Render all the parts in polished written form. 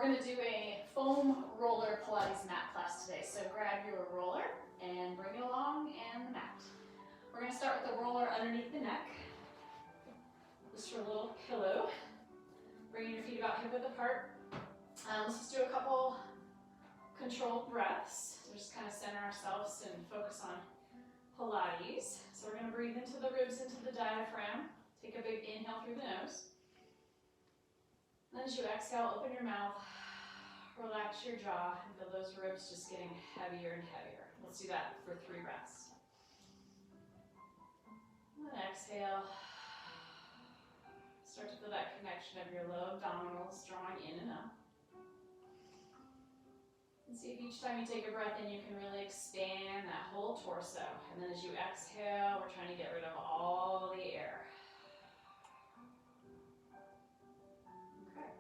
We're going to do a foam roller Pilates mat class today. So grab your roller and bring it along and the mat. We're going to start with the roller underneath the neck, just for a little pillow. Bringing your feet about hip width apart. Let's just do a couple controlled breaths to just kind of center ourselves and focus on Pilates. So we're going to breathe into the ribs, into the diaphragm. Take a big inhale through the nose. Then as you exhale, open your mouth, relax your jaw, and feel those ribs just getting heavier and heavier. Let's do that for 3 breaths. And then exhale. Start to feel that connection of your low abdominals drawing in and up. And see if each time you take a breath in, you can really expand that whole torso. And then as you exhale, we're trying to get rid of all the air. Okay,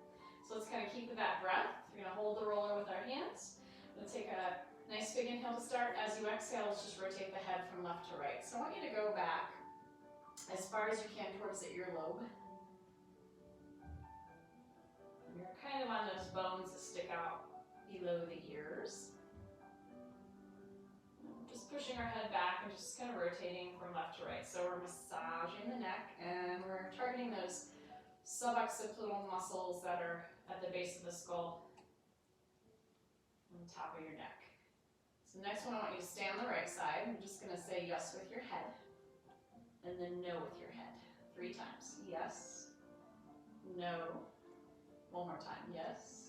so let's kind of keep with that breath. We're going to hold the roller with our hands. We'll take a nice big inhale to start. As you exhale, let's just rotate the head from left to right. So I want you to go back as far as you can towards the earlobe. And you're kind of on those bones that stick out below the ears. Just pushing our head back and just kind of rotating from left to right. So we're massaging the neck and we're targeting those suboccipital muscles that are at the base of the skull on the top of your neck. So next one, I want you to stay on the right side. I'm just going to say yes with your head and then no with your head 3 times. Yes, no. One more time. Yes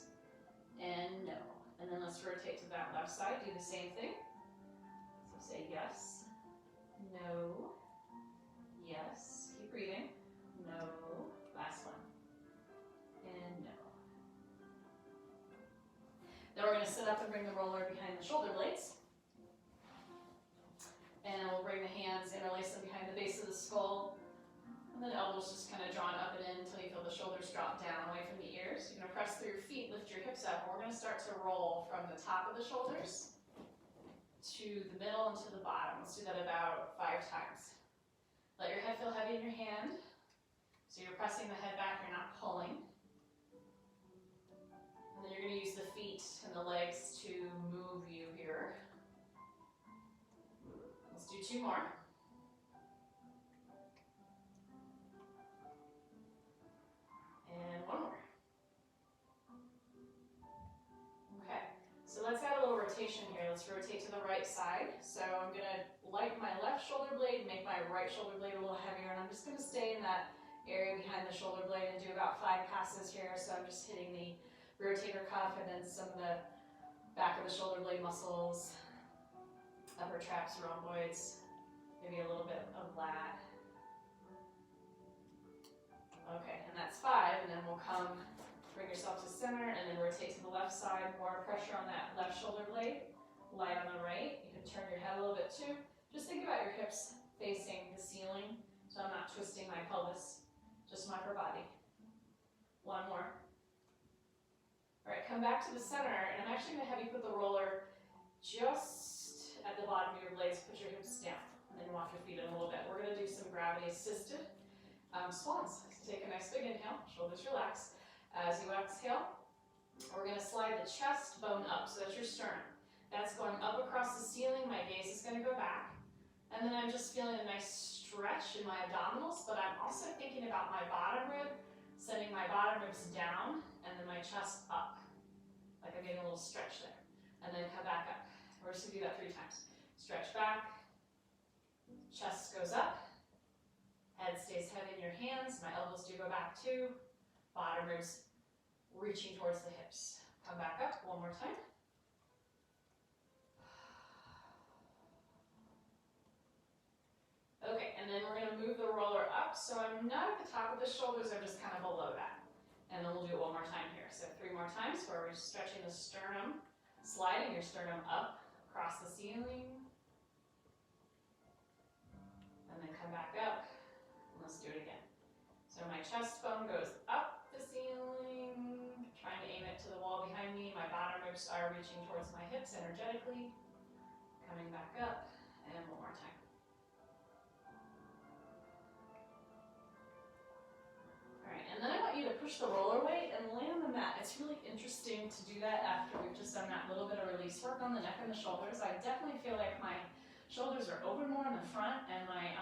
and no. And then let's rotate to that left side. Do the same thing. So say yes, no, yes. Keep breathing. No. Last one. And no. Then we're going to sit up and bring the roller behind the shoulder blades. And we'll bring the hands, interlace them behind the base of the skull. And then elbows just kind of drawn up and in until you feel the shoulders drop down away from the ears. You're going to press through your feet, lift your hips up. And we're going to start to roll from the top of the shoulders to the middle and to the bottom. Let's do that about 5 times. Let your head feel heavy in your hand. So you're pressing the head back, you're not pulling. And then you're going to use the feet and the legs to move you here. Let's do 2 more. And 1 more. Okay, so let's add a little rotation here. Let's rotate to the right side. So I'm going to lighten my left shoulder blade, make my right shoulder blade a little heavier, and I'm just going to stay in that area behind the shoulder blade and do about 5 passes here. So I'm just hitting the rotator cuff and then some of the back of the shoulder blade muscles, upper traps, rhomboids, maybe a little bit of lat. Okay, and that's 5, and then we'll bring yourself to center, and then rotate to the left side, more pressure on that left shoulder blade, light on the right. You can turn your head a little bit too. Just think about your hips facing the ceiling, so I'm not twisting my pelvis, just my upper body. 1 more. All right, come back to the center, and I'm actually going to have you put the roller just at the bottom of your blades. Put your hips down, and then walk your feet in a little bit. We're going to do some gravity-assisted swans. So take a nice big inhale, shoulders relax. As you exhale, we're going to slide the chest bone up, so that's your sternum. That's going up across the ceiling. My gaze is going to go back. And then I'm just feeling a nice stretch in my abdominals, but I'm also thinking about my bottom rib, sending my bottom ribs down, and then my chest up. Like I'm getting a little stretch there. And then come back up. We're just going to do that 3 times. Stretch back, chest goes up, head stays heavy in your hands, my elbows do go back too, bottom ribs reaching towards the hips. Come back up 1 more time. Okay, and then we're going to move the roller up, so I'm not at the top of the shoulders, I'm just kind of below that. And then we'll do it 1 more time here. So 3 more times where we're stretching the sternum, sliding your sternum up across the ceiling. And then come back up. Let's do it again. So my chest bone goes up the ceiling, trying to aim it to the wall behind me. My bottom ribs are reaching towards my hips energetically. Coming back up, and 1 more time. All right, and then I want you to push the roller weight and lay on the mat. It's really interesting to do that after we've just done that little bit of release work on the neck and the shoulders. I definitely feel like my shoulders are open more in the front, and my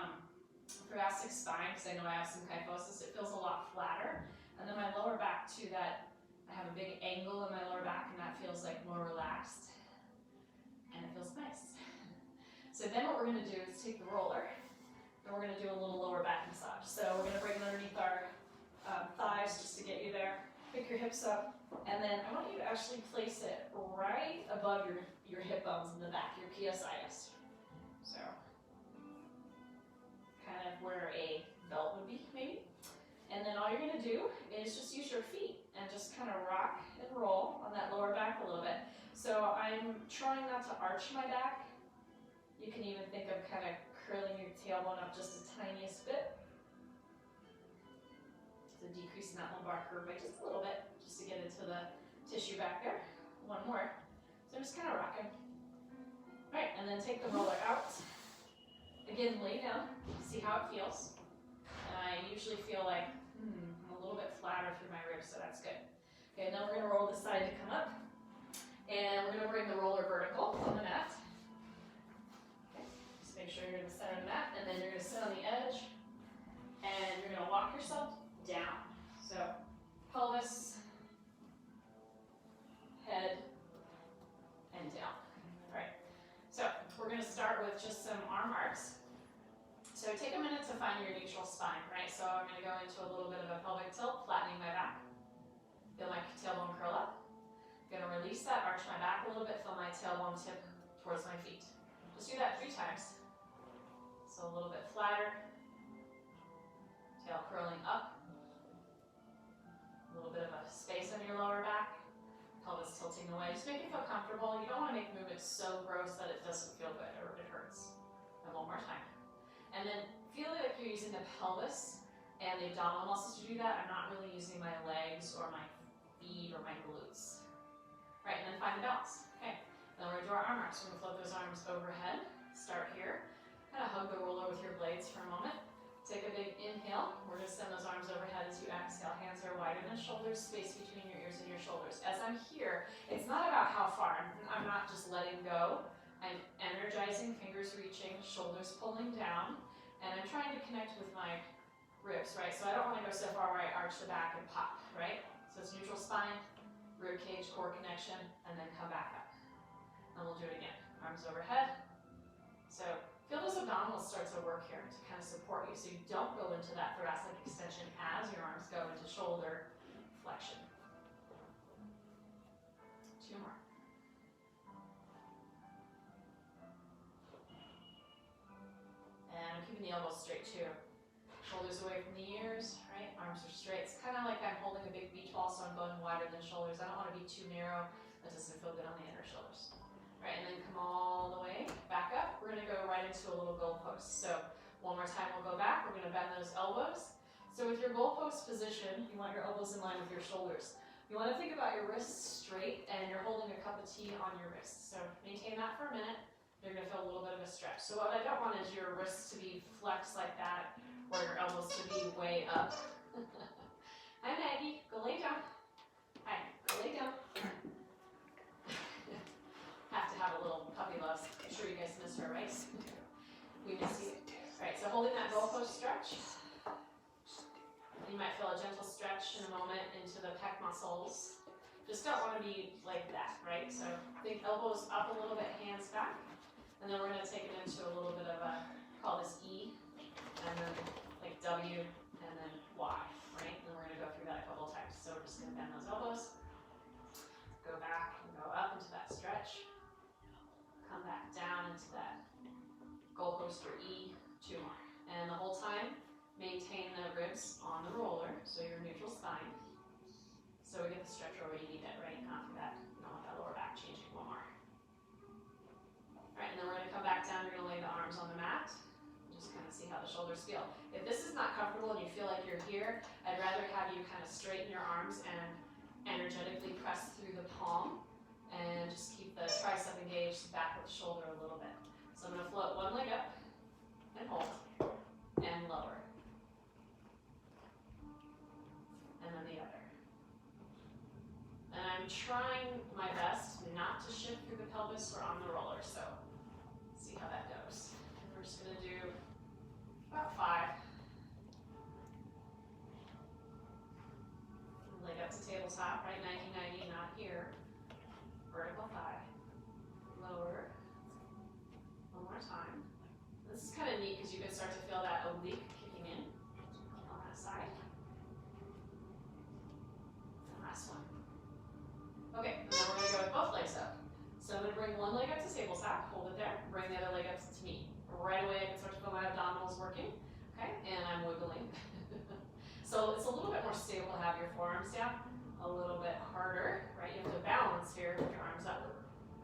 thoracic spine, because I know I have some kyphosis, it feels a lot flatter. And then my lower back too, that I have a big angle in my lower back, and that feels like more relaxed, and it feels nice. So then what we're gonna do is take the roller, and we're gonna do a little lower back massage. So we're gonna bring it underneath our thighs just to get you there. Pick your hips up, and then I want you to actually place it right above your hip bones in the back, your PSIS. So kind of where a belt would be, maybe. And then all you're gonna do is just use your feet and just kind of rock and roll on that lower back a little bit. So I'm trying not to arch my back. You can even think of kind of curling your tailbone up just the tiniest bit. To decrease that lumbar curve by just a little bit, just to get into the tissue back there. One more. So I'm just kind of rocking. All right, and then take the roller out. Again, lay down, see how it feels. And I usually feel like, I'm a little bit flatter through my ribs, so that's good. Okay, now we're gonna roll this side to come up. And we're gonna bring the roller vertical on the mat. Okay, just make sure you're in the center of the mat, and then you're gonna sit on the edge, and you're gonna walk yourself down. So pelvis, head, and down. All right, so we're gonna start with just some arm arcs. So take a minute to find your neutral spine, right? So I'm gonna go into a little bit of a pelvic tilt, flattening my back. Feel my tailbone curl up. Gonna release that, arch my back a little bit, feel my tailbone tip towards my feet. Just do that 3 times. So a little bit flatter. Tail curling up. A little bit of a space on your lower back. Pelvis tilting away. Just make it feel comfortable. You don't want to make movements so gross that it doesn't feel good or it hurts. And one more time. And then feel like you're using the pelvis and the abdominal muscles to do that. I'm not really using my legs or my feet or my glutes. Right, and then find the balance. Okay, then we're gonna do our arm arcs. We're gonna float those arms overhead. Start here. Kind of hug the roller with your blades for a moment. Take a big inhale. We're gonna send those arms overhead as you exhale. Hands are wider than shoulders, space between your ears and your shoulders. As I'm here, it's not about how far. I'm not just letting go. I'm energizing, fingers reaching, shoulders pulling down, and I'm trying to connect with my ribs, right? So I don't want to go so far where I arch the back and pop, right? So it's neutral spine, rib cage, core connection, and then come back up. And we'll do it again. Arms overhead. So feel those abdominals start to work here to kind of support you, so you don't go into that thoracic extension as your arms go into shoulder flexion. 2 more. And I'm keeping the elbows straight too. Shoulders away from the ears, right? Arms are straight. It's kind of like I'm holding a big beach ball, so I'm going wider than shoulders. I don't want to be too narrow. That doesn't feel good on the inner shoulders. All right, and then come all the way back up. We're going to go right into a little goalpost. So one more time, we'll go back. We're going to bend those elbows. So with your goalpost position, you want your elbows in line with your shoulders. You want to think about your wrists straight, and you're holding a cup of tea on your wrists. So maintain that for a minute. You're going to feel a little bit of a stretch. So what I don't want is your wrists to be flexed like that, or your elbows to be way up. Hi Maggie, go lay down. Hi, go lay down. Have to have a little puppy love. I'm sure you guys miss her, right? We miss you. Alright, so holding that goalpost stretch. You might feel a gentle stretch in a moment into the pec muscles. Just don't want to be like that, right? So think elbows up a little bit, hands back. And then we're going to take it into a little bit of a, call this E, and then like W, and then Y, right? And we're going to go through that a couple of times. So we're just going to bend those elbows, go back and go up into that stretch, come back down into that goalpost or E, 2 more. And the whole time, maintain the ribs on the roller, so your neutral spine. So we get the stretch where you need it, right? Not for that, you don't want that lower back changing. 1 more. All right, and then we're gonna come back down, you're gonna lay the arms on the mat. Just kind of see how the shoulders feel. If this is not comfortable and you feel like you're here, I'd rather have you kind of straighten your arms and energetically press through the palm and just keep the tricep engaged back with the shoulder a little bit. So I'm gonna float one leg up and hold and lower. And then the other. And I'm trying my best not to shift through the pelvis or on the roller, so see how that goes. And we're just gonna do about 5. Leg up to tabletop, right? 90-90, not here. Vertical 5. Lower. One more time. This is kind of neat because you can start to feel that oblique kicking in on that side. And last one. Okay, and then we're going to go with both legs up. So I'm going to bring one leg up to tabletop, hold it there, bring the other leg up to me. Right away I can start to feel my abdominals working, okay, and I'm wiggling. So it's a little bit more stable to have your forearms down, a little bit harder, right? You have to balance here with your arms up,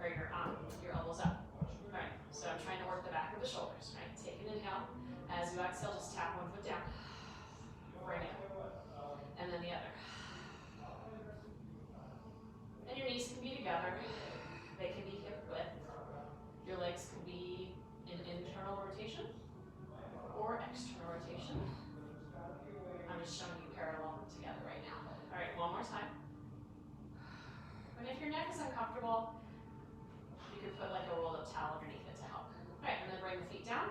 or your elbows up. All right, so I'm trying to work the back of the shoulders, right? Take an inhale. As you exhale, just tap one foot down. Bring it up. And then the other. And your knees can be together. They can be hip width. Your legs can be in internal rotation or external rotation. I'm just showing you parallel together right now. All right, one more time. And if your neck is uncomfortable, you could put like a rolled up towel underneath it to help. All right, and then bring the feet down.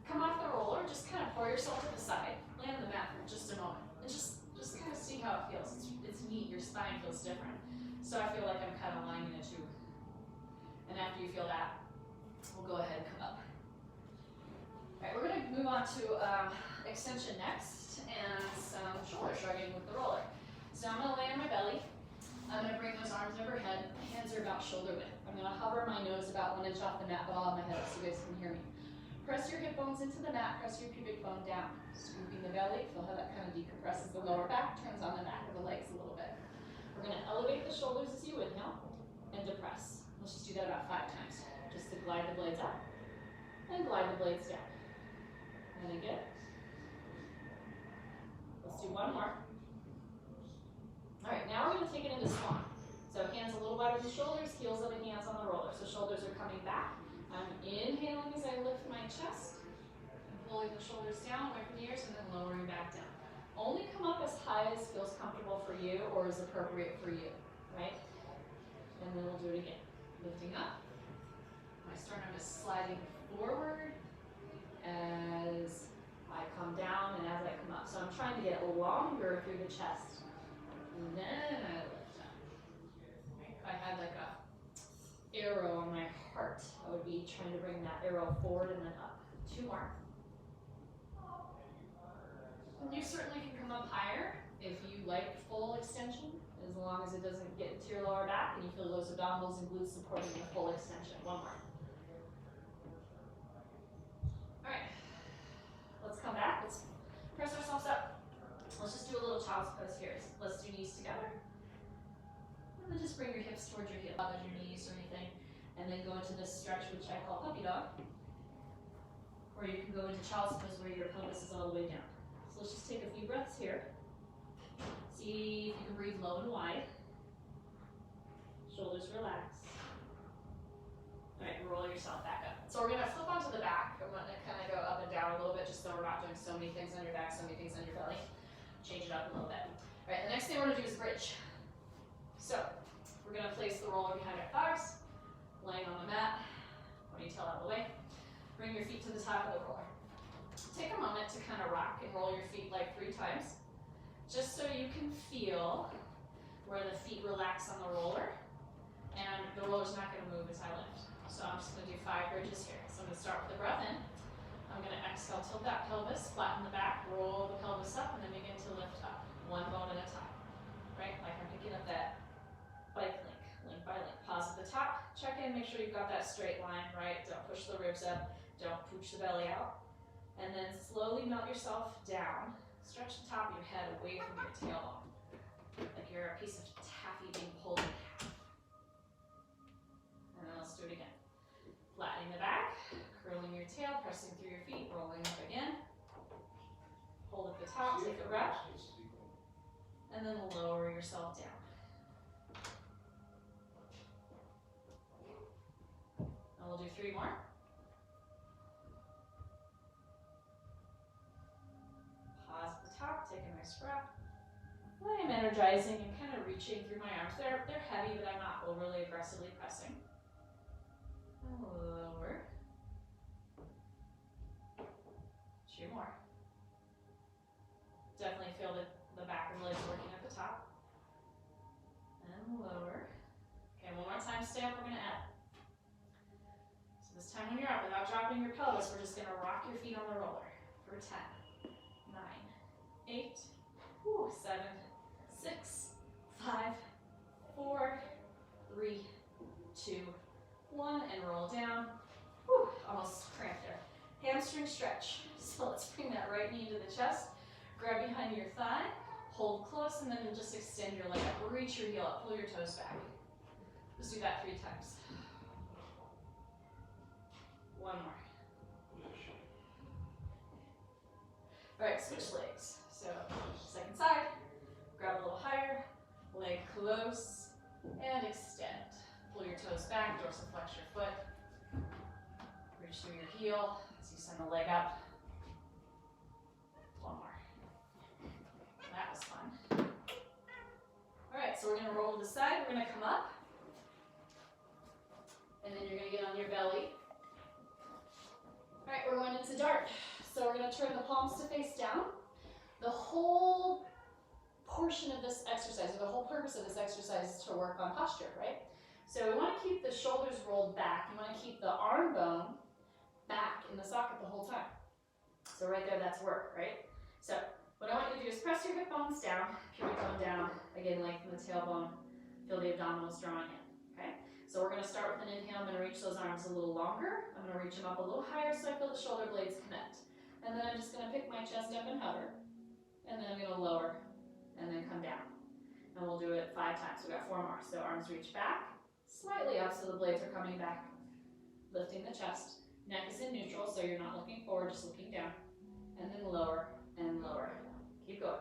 Come off the roller, just kind of pour yourself to the side. Land on the mat for just a moment. And just kind of see how it feels. It's neat, your spine feels different. So I feel like I'm kind of lining the two. And after you feel that, we'll go ahead and come up. All right, we're gonna move on to extension next and some shoulder shrugging with the roller. So I'm gonna lay on my belly. I'm gonna bring those arms overhead. Hands are about shoulder width. I'm gonna hover my nose about 1 inch off the mat, but I'll have my head up so you guys can hear me. Press your hip bones into the mat, press your pubic bone down. Scooping the belly, feel how that kind of decompresses the lower back, turns on the back of the legs a little bit. We're gonna elevate the shoulders as you inhale and depress. Let's just do that about 5 times. Just to glide the blades up and glide the blades down. And again. Let's do one more. All right, now we're gonna take it into swan. So hands a little wider than shoulders, heels of the hands on the roller. So shoulders are coming back. I'm inhaling as I lift my chest, and pulling the shoulders down, away from the ears, and then lowering back down. Only come up as high as feels comfortable for you or is appropriate for you, right? And then we'll do it again. Lifting up. My sternum is sliding forward as I come down and as I come up. So I'm trying to get longer through the chest. And then I lift up. If I had like a arrow on my heart, I would be trying to bring that arrow forward and then up. 2 more. And you certainly can come up higher if you like full extension, as long as it doesn't get into your lower back and you feel those abdominals and glutes supporting the full extension. 1 more. All right, let's come back. Let's press ourselves up. Let's just do a little child's pose here. Let's do knees together. And then just bring your hips towards your heels, not your knees or anything. And then go into this stretch, which I call puppy dog. Or you can go into child's pose where your pelvis is all the way down. So let's just take a few breaths here. See if you can breathe low and wide. Shoulders relax. All right, roll yourself back up. So we're gonna flip onto the back. I'm gonna kind of go up and down a little bit just so we're not doing so many things on your back, so many things on your belly. Change it up a little bit. All right, the next thing we're gonna do is bridge. So we're gonna place the roller behind our thighs, laying on the mat, ponytail out of the way. Bring your feet to the top of the roller. Take a moment to kind of rock and roll your feet like 3 times, just so you can feel where the feet relax on the roller, and the roller's not gonna move as I lift. So I'm just gonna do 5 bridges here. So I'm gonna start with the breath in. I'm gonna exhale, tilt that pelvis, flatten the back, roll the pelvis up, and then begin to lift up, 1 bone at a time, right? Like I'm picking up that bike link by link. Pause at the top, check in, make sure you've got that straight line, right? Don't push the ribs up, don't pooch the belly out. And then slowly melt yourself down. Stretch the top of your head away from your tailbone, like you're a piece of taffy being pulled in half. And then let's do it again. Flattening the back, curling your tail, pressing through your feet, rolling up again. Hold at the top, take a breath. And then lower yourself down. And we'll do 3 more. Pause at the top, take a nice breath. I am energizing and kind of reaching through my arms. They're heavy, but I'm not overly aggressively pressing. And lower. 2 more. Definitely feel the back of the legs working at the top. And lower. Okay, one more time, stay up, we're gonna add. So this time when you're up, without dropping your pelvis, we're just gonna rock your feet on the roller for 10, 9, 8, 7, 6, 5, 4, 3, 2, 1, and roll down. Whew, almost cramped there. Hamstring stretch. So let's bring that right knee to the chest. Grab behind your thigh, hold close, and then just extend your leg up. Reach your heel up, pull your toes back. Let's do that 3 times. 1 more. All right, switch legs. So second side, grab a little higher, leg close, and extend. Pull your toes back, dorsiflex your foot. Reach through your heel as you send the leg up. 1 more. That was fun. All right, so we're gonna roll to the side. We're gonna come up, and then you're gonna get on your belly. All right, we're going into dart. So we're gonna turn the palms to face down. The whole portion of this exercise, or the whole purpose of this exercise is to work on posture, right? So we wanna keep the shoulders rolled back. You wanna keep the arm bone back in the socket the whole time. So right there, that's work, right? So what I want you to do is press your hip bones down, pubic bone down, again, lengthen the tailbone, feel the abdominals drawing in, okay? So we're gonna start with an inhale. I'm gonna reach those arms a little longer. I'm gonna reach them up a little higher so I feel the shoulder blades connect. And then I'm just gonna pick my chest up and hover. And then I'm gonna lower and then come down. And we'll do it 5 times. We got 4 more. So arms reach back, slightly up so the blades are coming back, lifting the chest. Neck is in neutral, so you're not looking forward, just looking down. And then lower and lower. Keep going.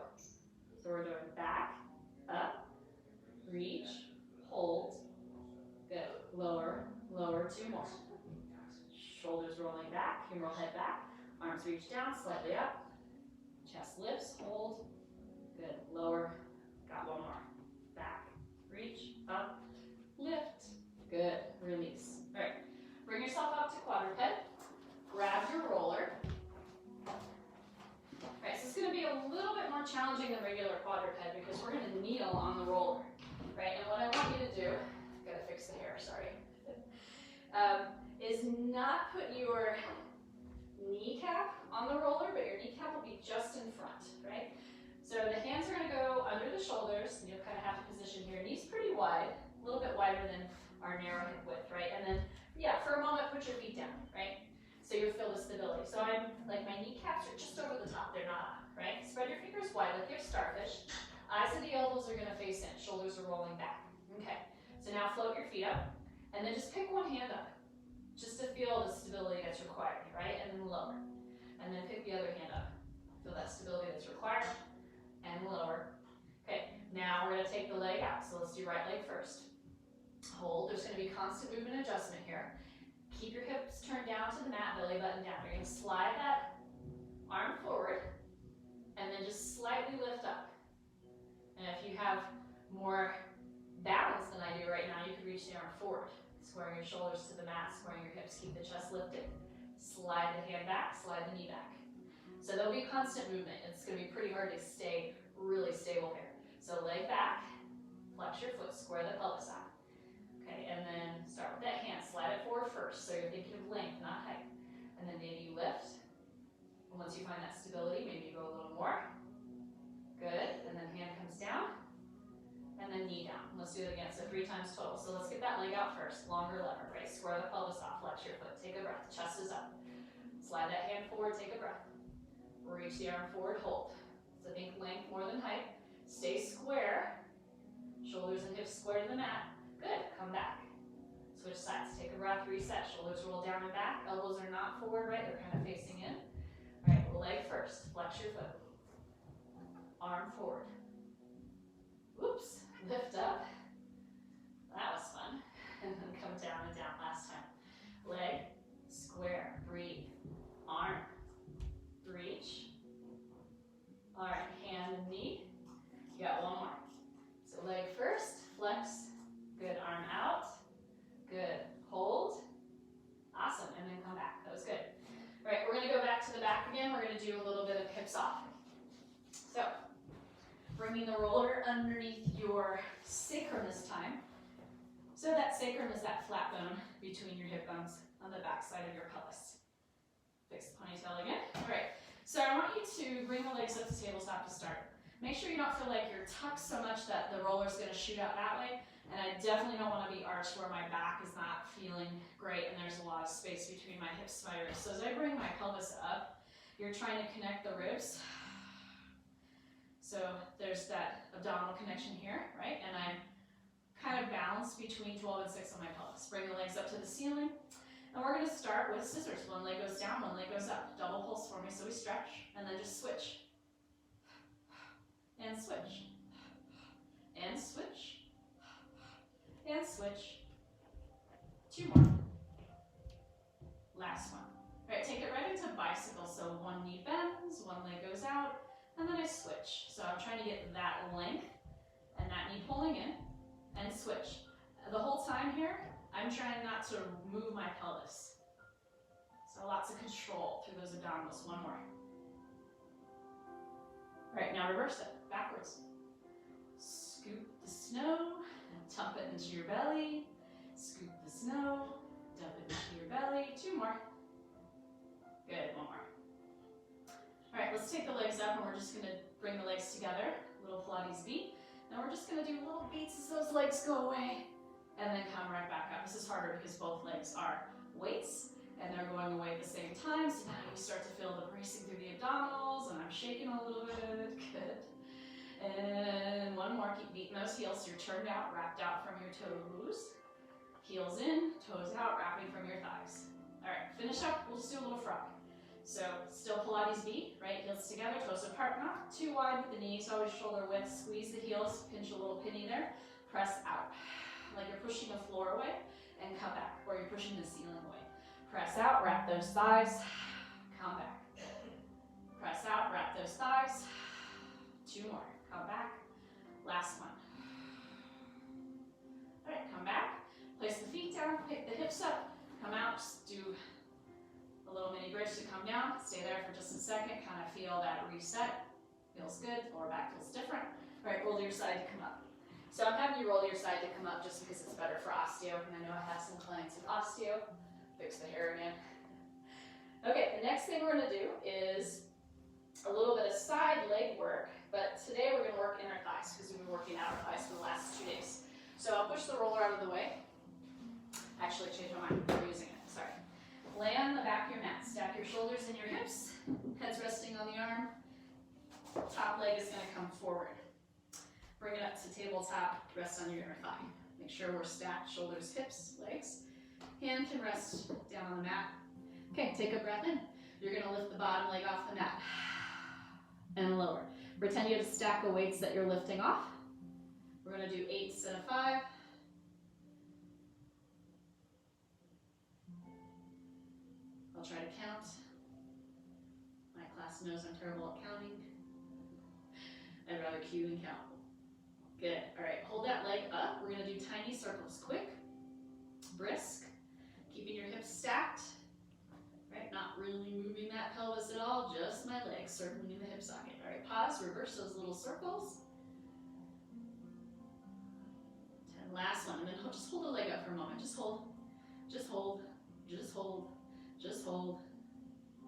So we're doing back, up, reach, hold. Good. Lower, lower, 2 more. Shoulders rolling back, humeral head back. Arms reach down, slightly up. Chest lifts, hold. Good. Lower. Got 1 more. Back, reach, up, lift. Good. Release. All right. Bring yourself up to quadruped. Grab your roller. All right, so it's going to be a little bit more challenging than regular quadruped because we're going to kneel on the roller, right? And what I want you to do, gotta fix the hair, sorry, is not put your kneecap on the roller, but your kneecap will be just in front, right? So the hands are going to go under the shoulders, and you'll kind of have to position your knees pretty wide, a little bit wider than our narrow hip width, right? And then, yeah, for a moment, put your feet down, right? So you'll feel the stability. So I'm, like, my kneecaps are just over the top, they're not up, right? Spread your fingers wide like you're starfish. Eyes of the elbows are going to face in, shoulders are rolling back. Okay, so now float your feet up, and then just pick one hand up, just to feel the stability that's required, right? And then lower. And then pick the other hand up. Feel that stability that's required, and lower. Okay, now we're gonna take the leg out. So let's do right leg first. Hold, there's gonna be constant movement adjustment here. Keep your hips turned down to the mat, belly button down. You're gonna slide that arm forward, and then just slightly lift up. And if you have more balance than I do right now, you could reach the arm forward, squaring your shoulders to the mat, squaring your hips, keep the chest lifted. Slide the hand back, slide the knee back. So there'll be constant movement. It's gonna be pretty hard to stay really stable here. So leg back, flex your foot, square the pelvis out. Okay, and then start with that hand, slide it forward first, so you're thinking of length, not height. And then maybe you lift. And once you find that stability, maybe you go a little more. Good, and then hand comes down. And then knee down. Let's do it again, so 3 times total. So let's get that leg out first, longer lever, right? Square the pelvis off, flex your foot, take a breath, chest is up. Slide that hand forward, take a breath. Reach the arm forward, hold. So think length more than height. Stay square, shoulders and hips square to the mat. Good, come back. Switch sides, take a breath, reset. Shoulders roll down and back, elbows are not forward, right? They're kind of facing in. All right, leg first, flex your foot. Arm forward. Whoops. Lift up. That was fun. And then come down and down last time. Leg, square, breathe. Arm, reach. All right, hand and knee. You got 1 bringing the roller underneath your sacrum this time. So that sacrum is that flat bone between your hip bones on the back side of your pelvis. Fix the ponytail again. All right, so I want you to bring the legs up to tabletop to start. Make sure you don't feel like you're tucked so much that the roller's gonna shoot out that way. And I definitely don't wanna be arched where my back is not feeling great and there's a lot of space between my hips and my ribs. So as I bring my pelvis up, you're trying to connect the ribs. So there's that abdominal connection here, right? And I'm kind of balanced between 12 and 6 on my pelvis. Bring the legs up to the ceiling. And we're gonna start with scissors. One leg goes down, one leg goes up. Double pulse for me, so we stretch, and then just switch. And switch. And switch. And switch. 2 more. Last one. All right, take it right into bicycle. So one knee bends, one leg goes out, and then I switch. So I'm trying to get that length and that knee pulling in and switch. The whole time here, I'm trying not to move my pelvis. So lots of control through those abdominals. One more. All right, now reverse it, backwards. Scoop the snow, dump it into your belly. Scoop the snow, dump it into your belly. 2 more. Good, 1 more. All right, let's take the legs up and we're just gonna bring the legs together. Little Pilates beat. Now we're just gonna do little beats as those legs go away and then come right back up. This is harder because both legs are weights and they're going away at the same time. So now you start to feel the bracing through the abdominals and I'm shaking a little bit. Good. And 1 more, keep beating those heels. So you're turned out, wrapped out from your toes. Heels in, toes out, wrapping from your thighs. All right, finish up, we'll just do a little frog. So still Pilates beat, right? Heels together, toes apart, not too wide with the knees, always shoulder width. Squeeze the heels, pinch a little penny there. Press out, like you're pushing the floor away and come back, or you're pushing the ceiling away. Press out, wrap those thighs, come back. Press out, wrap those thighs. 2 more, come back. Last one. All right, come back. Place the feet down, pick the hips up, come out, just do a little mini bridge to come down. Stay there for just a second, kind of feel that reset. Feels good, lower back feels different. All right, roll to your side to come up. So I'm having you roll to your side to come up just because it's better for osteo, and I know I have some clients with osteo. Fix the hair again. Okay, the next thing we're gonna do is a little bit of side leg work, but today we're gonna work inner thighs because we've been working outer thighs for the last 2 days. So I'll push the roller out of the way. Actually, change my mind, we're using it, sorry. Lay on the back of your mat, stack your shoulders and your hips, head's resting on the arm. Top leg is gonna come forward. Bring it up to tabletop, rest on your inner thigh. Make sure we're stacked, shoulders, hips, legs. Hand can rest down on the mat. Okay, take a breath in. You're gonna lift the bottom leg off the mat and lower. Pretend you have a stack of weights that you're lifting off. We're gonna do 8 instead of 5. I'll try to count. My class knows I'm terrible at counting. I'd rather cue than count. Good, all right, hold that leg up. We're gonna do tiny circles, quick, brisk, keeping your hips stacked, right? Not really moving that pelvis at all, just my legs circling in the hip socket. All right, pause, reverse those little circles. 10, last one, and then just hold the leg up for a moment. Just hold, just hold, just hold, just hold,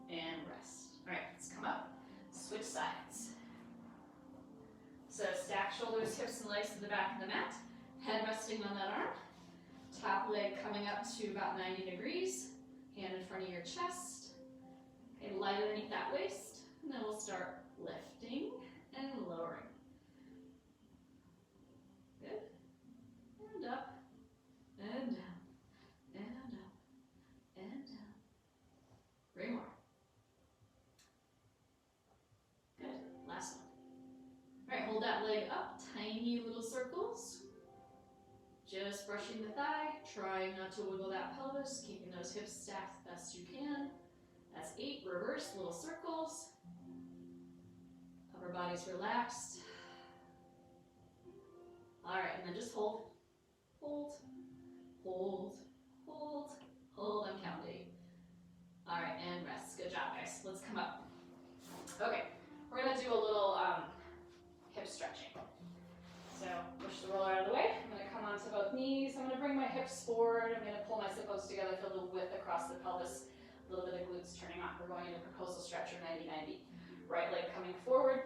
and rest. All right, let's come up, switch sides. So stack shoulders, hips, and legs to the back of the mat. Head resting on that arm. Top leg coming up to about 90 degrees. Hand in front of your chest. Okay, light underneath that waist. And then we'll start lifting and lowering. Good. And up, and down, and up, and down. 3 more. Good. Last one. All right, hold that leg up, tiny little circles. Just brushing the thigh, trying not to wiggle that pelvis, keeping those hips stacked the best you can. That's 8, reverse little circles. Upper body's relaxed. All right, and then just hold, hold, hold, hold, hold, I'm counting. All right, and rest, good job guys. Let's come up. Okay, we're gonna do a little hip stretching. the toes together, feel the width across the pelvis, a little bit of glutes turning on. We're going into proposal stretch or 90-90. Right leg coming forward,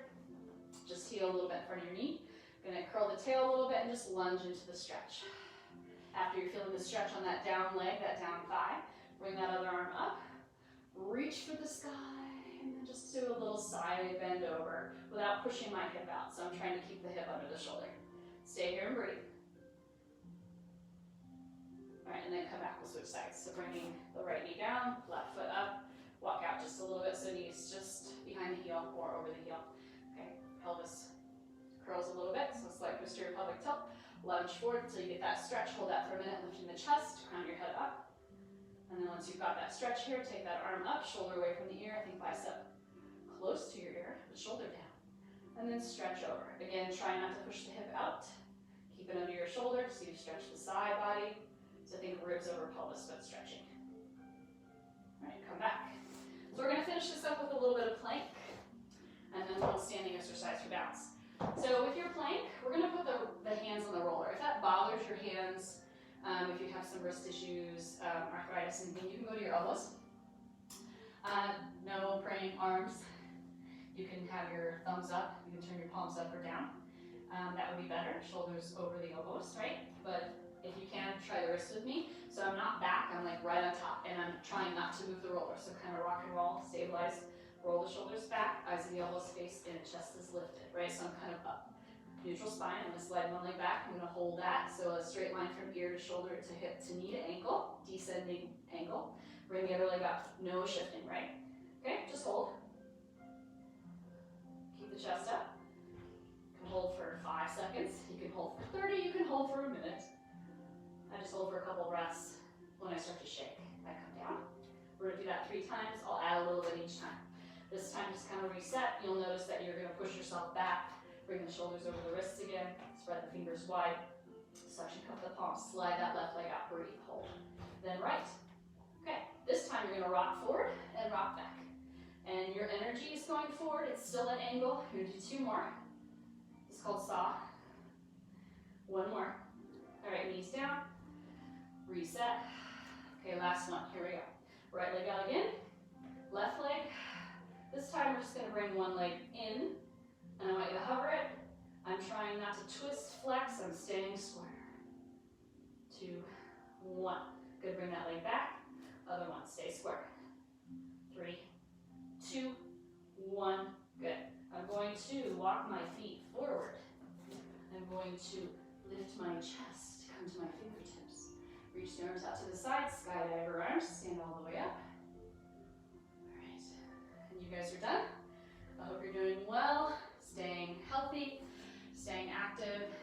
just heel a little bit in front of your knee. Gonna curl the tail a little bit and just lunge into the stretch. After you're feeling the stretch on that down leg, that down thigh, bring that other arm up, reach for the sky, and then just do a little side bend over without pushing my hip out. So I'm trying to keep the hip under the shoulder. Stay here and breathe. All right, and then come back, we'll switch sides. So bringing the right knee down, left foot up, walk out just a little bit so knees just behind the heel or over the heel. Okay, pelvis curls a little bit, so slight posterior pelvic tilt. Lunge forward until you get that stretch. Hold that for a minute, lifting the chest, crown your head up. And then once you've got that stretch here, take that arm up, shoulder away from the ear. I think bicep close to your ear, but shoulder down. And then stretch over. Again, try not to push the hip out. Keep it under your shoulder so you stretch the side body. So think ribs over pelvis, but stretching. All right, come back. So we're gonna finish this up with a little bit of plank and then a little standing exercise for balance. So with your plank, we're gonna put the hands on the roller. If that bothers your hands, if you have some wrist issues, arthritis, anything, you can go to your elbows. No praying arms. You can have your thumbs up. You can turn your palms up or down. That would be better. Shoulders over the elbows, right? But if you can, try the wrist with me. So I'm not back, I'm like right on top, and I'm trying not to move the roller. So kind of rock and roll, stabilize, roll the shoulders back, eyes and the elbows face in, chest is lifted, right? So I'm kind of up. Neutral spine, I'm gonna slide one leg back, I'm gonna hold that. So a straight line from ear to shoulder to hip to knee to ankle, descending angle. Bring the other leg up, no shifting, right? Okay, just hold. Keep the chest up. You can hold for 5 seconds, you can hold for 30, you can hold for a minute. I just hold for a couple breaths. When I start to shake, I come down. We're gonna do that 3 times. I'll add a little bit each time. This time, just kind of reset. You'll notice that you're gonna push yourself back. Bring the shoulders over the wrists again. Spread the fingers wide. Suction cup the palms. Slide that left leg out. Breathe. Hold. Then right. Okay. This time you're gonna rock forward and rock back. And your energy is going forward. It's still at angle. You're gonna do 2 more. It's called saw. 1 more. All right. Knees down. Reset. Okay, last one. Here we go. Right leg out again. Left leg. This time we're just going to bring one leg in, and I want you to hover it. I'm trying not to twist, flex. I'm staying square. 2, 1. Good. Bring that leg back. Other one. Stay square. 3, 2, 1. Good. I'm going to walk my feet forward. I'm going to lift my chest. Come to my fingertips. Reach the arms out to the side, skydiver arms, stand all the way up. All right, and you guys are done. I hope you're doing well, staying healthy, staying active,